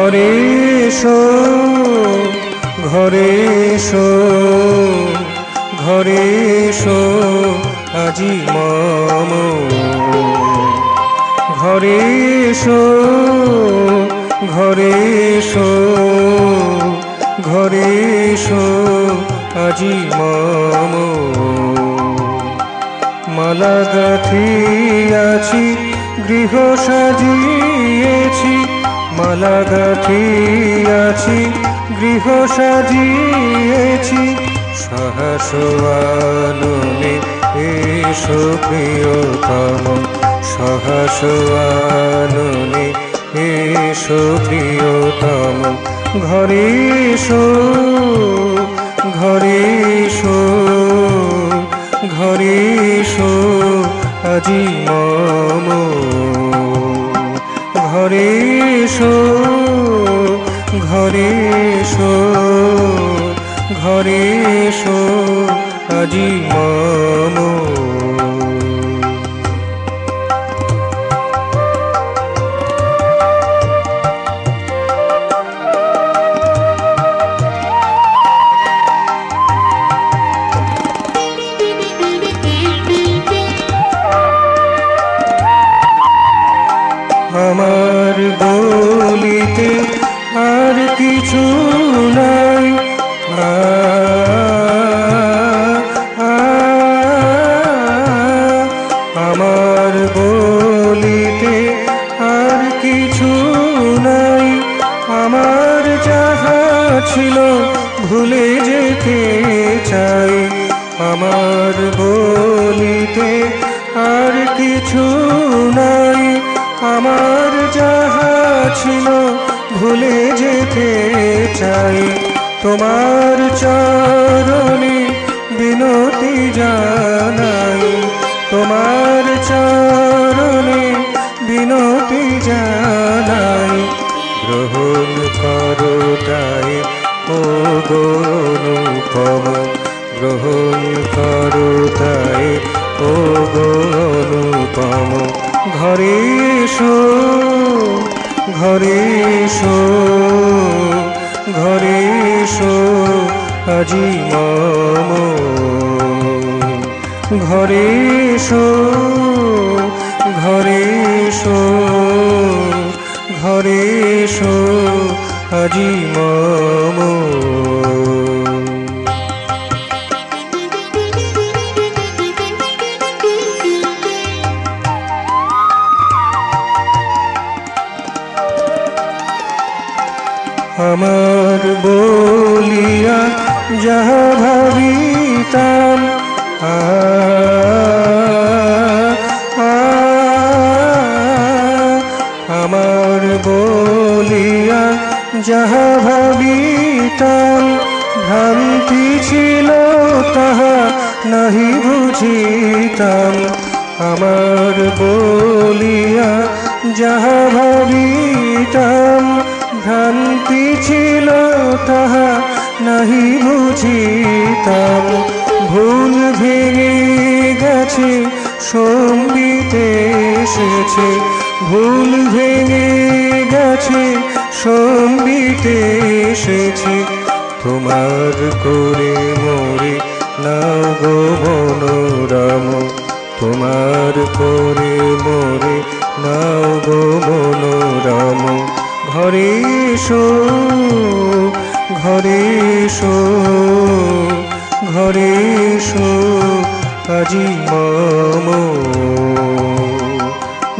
ঘরে এসো, ঘরে এসো, ঘরে এসো আজি মম। ঘরে এসো, ঘরে এসো, ঘরে এসো আজি মম। মালা গাঁথিয়াছি গৃহ সাজিয়েছি, মালা গাঁথিয়াছি গৃহ সাজিয়েছি। সহস আননে এসো প্রিয়তম, সহস আননে এসো প্রিয়তম। ঘরে এসো, ঘরে এসো, ঘরে এসো আজি মম। ঘরে এসো, ঘরে এসো, ঘরে এসো আজি মম। আমার বলিতে আর কিছু নাই, আমার বলিতে আর কিছু নাই। আমার যাহা ছিল ভুলে যেতে চাই, আমার বলিতে আর কিছু নাই। আমার যাহা ছিল ভুলে যেতে চাই। তোমার চরণে বিনতি জানাই, তোমার চরণে বিনতি জানাই। গ্রহণ করো তাই ও গো অনুপম, গ্রহণ করো তাই ও গো অনুপম। ঘরে এসো, ঘরে এসো, ঘরে এসো আজি মম। ঘরে এসো, ঘরে এসো, ঘরে এসো আজি মম। আমার বলিয়া যাহা ভাবিতাম, আমার বলিয়া যাহা ভাবিতাম। ভ্রান্তি ছিল তাহা নাহি বুঝিতাম, আমার বলিয়া যাহা ভাবিতাম। ভ্রান্তি ছিল তাহা নাহি বুঝিতাম। ভুল ভেঙে গেছে সম্বিত এসেছে, ভুল ভেঙে গেছে সম্বিত এসেছে। তোমার করে মোরে নাও গো মনোরম, তোমার করে মোরে নাও গো মনোরম। ঘরে এসো, ঘরে এসো, ঘরে এসো আজি মম।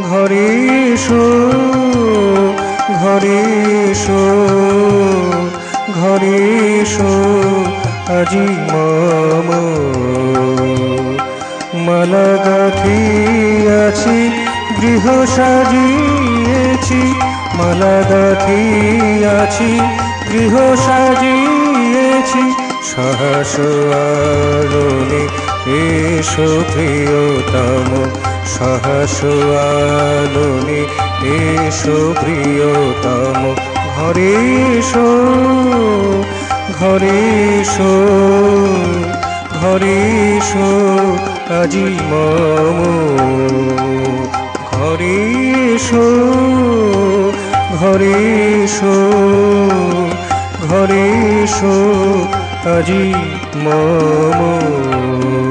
ঘরে এসো, ঘরে এসো, ঘরে এসো আজি মম। মালা গাঁথিয়াছি গৃহ সাজিয়েছি, মালা গাঁথিয়াছি গৃহ সাজিয়েছি। সহস আননে এসো প্রিয়তম, সহস আননে এসো প্রিয়তম। ঘরে এসো, ঘরে এসো, ঘরে এসো আজি মম। ঘরে এসো, ঘরে এসো, ঘরে এসো আজি মম।